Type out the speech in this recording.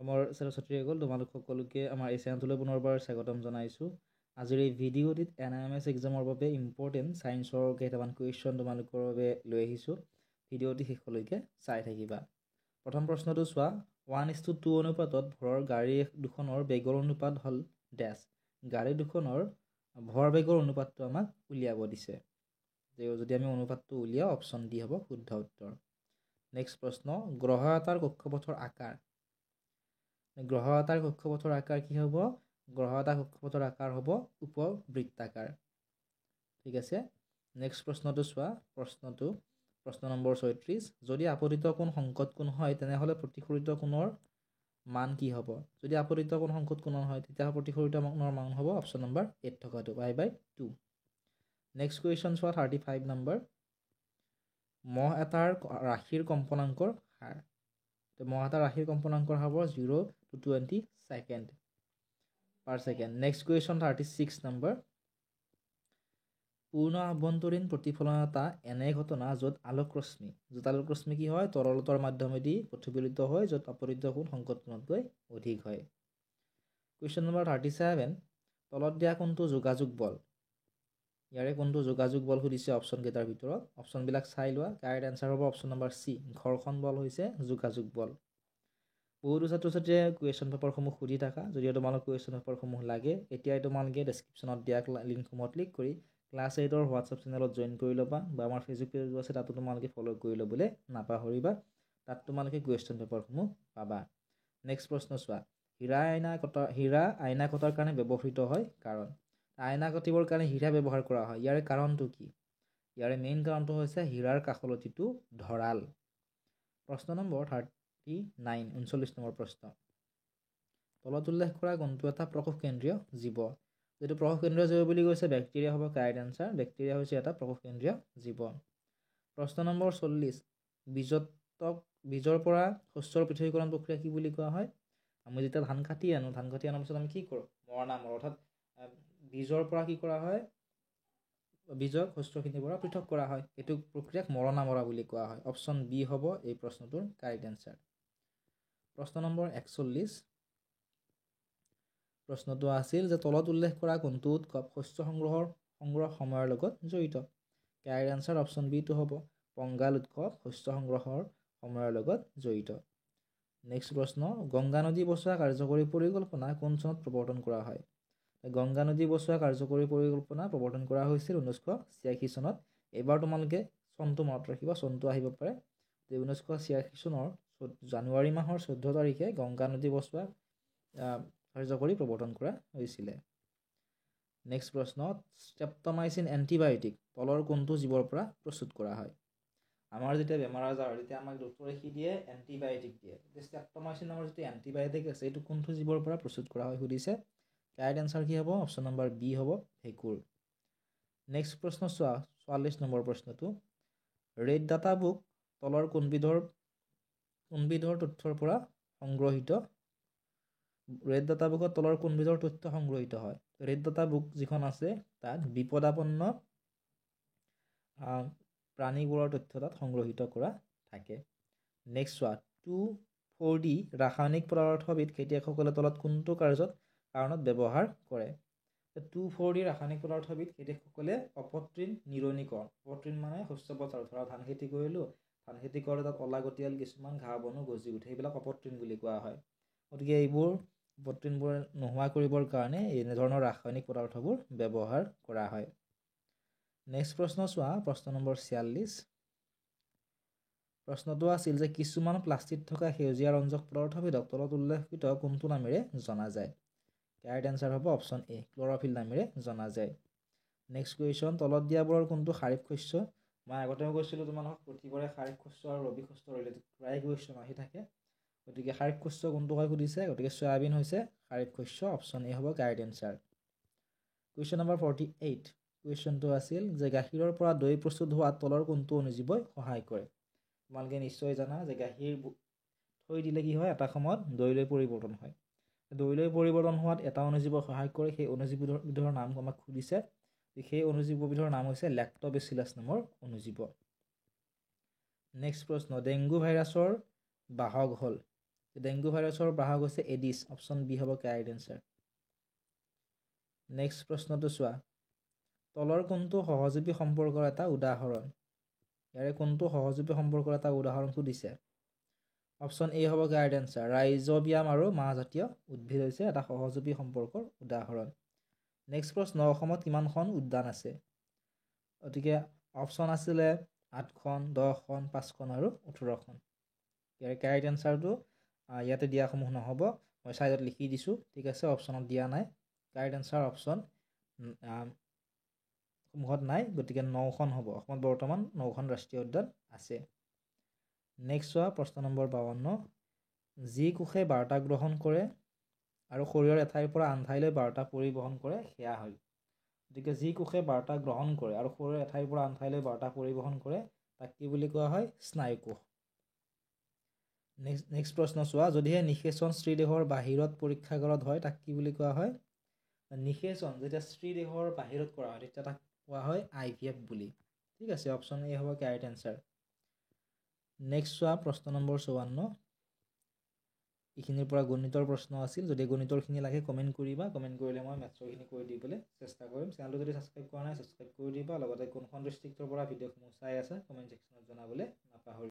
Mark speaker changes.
Speaker 1: মোৰ ছাত্ৰ-ছাত্ৰীসকল তোমালোক সকলোকে আমাৰ এই চেনেলটোলৈ পুনৰবাৰ স্বাগতম জনাইছোঁ। আজিৰ এই ভিডিঅ'টিত NIMS এক্সামৰ বাবে ইম্পৰ্টেণ্ট ছায়েন্সৰ কেইটামান কুৱেশ্যন তোমালোকৰ বাবে লৈ আহিছোঁ। ভিডিঅ'টি শেষলৈকে চাই থাকিবা। প্ৰথম প্ৰশ্নটো চোৱা, 1:2 অনুপাতত ভৰৰ গাড়ী দুখনৰ বেগৰ অনুপাত হ'ল ডেছ। গাড়ী দুখনৰ ভৰ বেগৰ অনুপাতটো আমাক উলিয়াব দিছে। যদি আমি অনুপাতটো উলিয়াওঁ, অপশ্যন ডি হ'ব শুদ্ধ উত্তৰ। নেক্সট প্ৰশ্ন, গ্ৰহ এটাৰ কক্ষপথৰ আকাৰ। গ্ৰহ এটাৰ কক্ষপথৰ আকাৰ কি হ'ব? গ্ৰহ এটাৰ কক্ষপথৰ আকাৰ হ'ব উপবৃত্তাকাৰ। ঠিক আছে। নেক্সট প্ৰশ্নটো চোৱা, প্ৰশ্ন নম্বৰ 36, যদি আপতিত কোণ সংকট কোণ হয় তেনেহ'লে প্ৰতিফলিত কোণৰ মান কি হ'ব? যদি আপতিত কোণ সংকট কোণ হয় তেতিয়াহ'লে প্ৰতিফলিত কোণৰ মান হ'ব অপশ্যন নম্বৰ 8 থকাটো π/2। নেক্সট কুৱেশ্যন চোৱা, 35 নম্বৰ, মহ এটাৰ ৰাশিৰ কম্পনাংকৰ হাৰ। মহ এটাৰ ৰাশিৰ কম্পনাংকৰ হ'ব 0 to 20 second per second. Next question 36 number, পূৰ্ণ আভ্যন্তৰীণ প্ৰতিফলন এটা এনে ঘটনা য'ত আলোক ৰশ্মি কি হয়? তৰলতৰ মাধ্যমেদি প্ৰতিফলিত হয়, য'ত আপতিত কোণ সংকট কোণতকৈ অধিক হয়। কুৱেশ্যন নম্বৰ 37, তলত দিয়া কোনটো যোগাযোগ বল? ইয়াৰে কোনটো যোগাযোগ বল সুধিছে অপশ্যন কেইটাৰ ভিতৰত। অপশ্যনবিলাক চাই লোৱা। কাৰেক্ট এনচাৰ হ'ব অপশ্যন নম্বৰ চি, ঘৰ্ষণ বল হৈছে যোগাযোগ বল। বহুতো ছাত্ৰ-ছাত্ৰীয়ে কুৱেশ্যন পেপাৰসমূহ সুধি থাকা। যদিও তোমালোক কুৱেশ্যন পেপাৰসমূহ লাগে, এতিয়াই তোমালোকে ডেছক্ৰিপশ্যনত দিয়া লিংকসমূহত ক্লিক কৰি ক্লাছ 8ৰ হোৱাটছআপ চেনেলত জইন কৰি ল'বা, বা আমাৰ ফেচবুক পেজো আছে, তাতো তোমালোকে ফ'ল' কৰি ল'বলৈ নাপাহৰিবা। তাত তোমালোকে কুৱেশ্যন পেপাৰসমূহ পাবা। নেক্সট প্ৰশ্ন চোৱা, হীৰা আইনা কটাৰ কাৰণে ব্যৱহৃত হয় কাৰণ। আইনা কাটিবৰ কাৰণে হীৰা ব্যৱহাৰ কৰা হয়, ইয়াৰে কাৰণটো কি? ইয়াৰে মেইন কাৰণটো হৈছে হীৰাৰ কাষলতিটো ধৰাল। প্ৰশ্ন নম্বৰ 39 নম্বৰ প্ৰশ্ন, তলত উল্লেখ কৰা কোনটো এটা প্ৰকোষ কেন্দ্ৰীয় জীৱ? যিটো প্ৰকোষ কেন্দ্ৰীয় জীৱ বুলি কৈছে বেক্টেৰিয়া হ'ব কাৰেক্ট এনচাৰ। বেক্টেৰিয়া হৈছে এটা প্ৰকোষ কেন্দ্ৰীয় জীৱ। প্ৰশ্ন নম্বৰ 40, বীজৰ পৰা শস্যৰ পৃথকীকৰণ প্ৰক্ৰিয়া কি বুলি কোৱা হয়? আমি যেতিয়া ধান কাটি আনোৱাৰ পিছত আমি কি কৰোঁ? মৰণা মাৰোঁ। অৰ্থাৎ বীজৰ পৰা কি কৰা হয়? বীজক শস্যখিনিৰ পৰা পৃথক কৰা হয়। এইটো প্ৰক্ৰিয়াক মৰণা মৰা বুলি কোৱা হয়। অপশ্যন বি হ'ব এই প্ৰশ্নটোৰ কাৰেক্ট এনচাৰ। প্ৰশ্ন নম্বৰ 41, প্ৰশ্নটো আছিল যে তলত উল্লেখ কৰা কোনটো উৎসৱ শস্য সংগ্ৰহ সময়ৰ লগত জড়িত? কাৰেক্ট এনচাৰ অপশ্যন বিটো হ'ব পংগাল উৎসৱ শস্য সংগ্ৰহৰ সময়ৰ লগত জড়িত। নেক্সট প্ৰশ্ন, গংগা নদী বচোৱা কাৰ্যকৰী পৰিকল্পনা কোন চনত প্ৰৱৰ্তন কৰা হয়? গংগা নদী বচোৱা কাৰ্যকৰী পৰিকল্পনা প্ৰৱৰ্তন কৰা হৈছিল 1986 চনত। এইবাৰ তোমালোকে চনটো মনত ৰাখিবা, চনটো আহিব পাৰে। 1986 চনৰ জানুৱাৰী মাহৰ 14 তাৰিখে গংগা নদী বচোৱা কাৰ্যকৰী প্ৰৱৰ্তন কৰা হৈছিলে। নেক্সট প্ৰশ্ন, ষ্ট্ৰেপ্টমাইচিন এণ্টিবায়'টিক তলৰ কোনটো জীৱৰ পৰা প্ৰস্তুত কৰা হয়? আমাৰ যেতিয়া বেমাৰ আজাৰ হয় তেতিয়া আমাক ডক্টৰে কি দিয়ে? এণ্টিবায়'টিক দিয়ে। ষ্ট্ৰেপ্টমাইচিন নামৰ যিটো এণ্টিবায়'টিক আছে এইটো কোনটো জীৱৰ পৰা প্ৰস্তুত কৰা হয় সুধিছে। কাৰেক্ট এনচাৰ কি হ'ব? অপশ্যন নম্বৰ বি হ'ব ভেঁকুৰ। নেক্সট প্ৰশ্ন চোৱা, 44 নম্বৰ প্ৰশ্নটো, ৰেড ডাটা বুক তলৰ কোনবিধৰ তথ্যৰ পৰা সংগ্ৰহিত? ৰেড ডাটা বুকত তলৰ কোনবিধৰ তথ্য সংগ্ৰহিত হয়? ৰেড ডাটা বুক যিখন আছে তাত বিপদাপন্ন প্ৰাণীবোৰৰ তথ্য তাত সংগ্ৰহিত কৰা থাকে। নেক্সট চোৱা, 2,4-D ৰাসায়নিক পদাৰ্থবিধ খেতিয়কসকলে তলত কোনটো কাৰণত ব্যৱহাৰ কৰে? 2,4-D ৰাসায়নিক পদাৰ্থবিধ খেতিয়কসকলে অপতৃণ নিৰণীকৰণ, অপতৃণ মানে শস্য পথাৰ, ধৰা ধান খেতি কৰিলোঁ, ধান খেতি কৰোঁতে তাত অলাগতিয়াল কিছুমান ঘাঁহ বনো গজি উঠে, সেইবিলাক অপতৃণ বুলি কোৱা হয়। গতিকে এইবোৰ অপতৃণবোৰ নোহোৱা কৰিবৰ কাৰণে এনেধৰণৰ ৰাসায়নিক পদাৰ্থবোৰ ব্যৱহাৰ কৰা হয়। নেক্সট প্ৰশ্ন চোৱা, প্ৰশ্ন নম্বৰ 46, প্ৰশ্নটো আছিল যে কিছুমান প্লাষ্টিক থকা সেউজীয়া ৰঞ্জক পদাৰ্থবিধক তলত উল্লেখিত কোনটো নামেৰে জনা যায়? কাৰেক্ট এনচাৰ হ'ব অপশ্যন এ, ক্ল'ৰফিল নামেৰে জনা যায়। নেক্সট কুৱেশ্যন, তলত দিয়াবোৰৰ কোনটো খাৰিফ শস্য? মই আগতেও কৈছিলোঁ তোমালোকক প্ৰতিবাৰে খাৰিফ শস্য আৰু ৰবি শস্য ৰিলেটেড প্ৰায় কুৱেশ্যন আহি থাকে। গতিকে খাৰিফ শস্য কোনটো হয় সুধিছে, গতিকে চয়াবিন হৈছে খাৰিফ শস্য। অপশ্যন এ হ'ব কাৰেক্ট এনচাৰ। কুৱেশ্যন নম্বৰ 48, কুৱেশ্যনটো আছিল যে গাখীৰৰ পৰা দৈ প্ৰস্তুত হোৱাত তলৰ কোনটো অনুজীৱই সহায় কৰে? তোমালোকে নিশ্চয় জানা যে গাখীৰ থৈ দিলে কি হয়? এটা সময়ত দৈলৈ পৰিৱৰ্তন হয়। দৈলৈ পৰিৱৰ্তন হোৱাত এটা অনুজীৱে সহায় কৰে, সেই অনুজীৱবিধৰ নাম আমাক সুধিছে। সেই অনুজীৱবিধৰ নাম হৈছে লেক্ট'বেচিলাছ নামৰ অনুজীৱ। নেক্সট প্ৰশ্ন, ডেংগু ভাইৰাছৰ বাহক হ'ল? ডেংগু ভাইৰাছৰ বাহক হৈছে এডিছ অপশ্যন বি হ'ব কাৰেক্ট এনচাৰ নেক্সট প্ৰশ্নটো চোৱা তলৰ কোনটো সহযোগী সম্পৰ্কৰ এটা উদাহৰণ ইয়াৰে কোনটো সহযোগী সম্পৰ্কৰ এটা উদাহৰণটো দিছে অপশ্যন এ হ'ব কাৰেক্ট এনচাৰ ৰাইজোবিয়াম আৰু মাহজাতীয় উদ্ভিদ হৈছে এটা সহযোগী সম্পৰ্কৰ উদাহৰণ নেক্সট প্ৰশ্ন অসমত কিমানখন উদ্যান আছে গতিকে অপশ্যন আছিলে 8খন 10খন 5খন আৰু 18খন ইয়াৰ কাৰেক্ট এনচাৰটো ইয়াতে দিয়াসমূহ নহ'ব মই চাইডত লিখি দিছোঁ ঠিক আছে অপশ্যনত দিয়া নাই কাৰেক্ট এনচাৰ অপশ্যন সমূহত নাই গতিকে 9খন হ'ব অসমত বৰ্তমান 9খন ৰাষ্ট্ৰীয় উদ্যান আছে নেক্সট চোৱা প্ৰশ্ন নম্বৰ 52 যি কোষে বাৰ্তা গ্ৰহণ কৰে আৰু শৰীৰৰ এঠাইৰ পৰা আন ঠাইলৈ বাৰ্তা পৰিবহণ কৰে সেয়া হয় গতিকে যি কোষে বাৰ্তা গ্ৰহণ কৰে আৰু শৰীৰৰ এঠাইৰ পৰা আন ঠাইলৈ বাৰ্তা পৰিবহণ কৰে তাক কি বুলি কোৱা হয় স্নায়ুকোষ নেক্সট প্ৰশ্ন চোৱা যদিহে নিষেচন স্ত্ৰীদেহৰ বাহিৰত পৰীক্ষাগাৰত হয় তাক কি বুলি কোৱা হয় নিষেচন যেতিয়া স্ত্ৰীদেহৰ বাহিৰত কৰা হয় তেতিয়া তাক কোৱা হয় IVF বুলি ঠিক আছে অপশ্যন এ হ'ব কাৰেক্ট এনচাৰ নেক্সট চোৱা প্ৰশ্ন নম্বৰ 54 এইখিনিৰ পৰা গণিতৰ প্ৰশ্ন আছিল যদি গণিতৰখিনি লাগে কমেণ্ট কৰিবা কমেণ্ট কৰিলে মই মেথছৰখিনি কৰি দিবলৈ চেষ্টা কৰিম চেনেলটো যদি ছাবস্ক্ৰাইব কৰা নাই ছাবস্ক্ৰাইব কৰি দিবা লগতে কোনখন ডিষ্ট্ৰিক্টৰ পৰা ভিডিঅ'সমূহ চাই আছে কমেণ্ট ছেকশ্যনত জনাবলৈ নাপাহৰিবা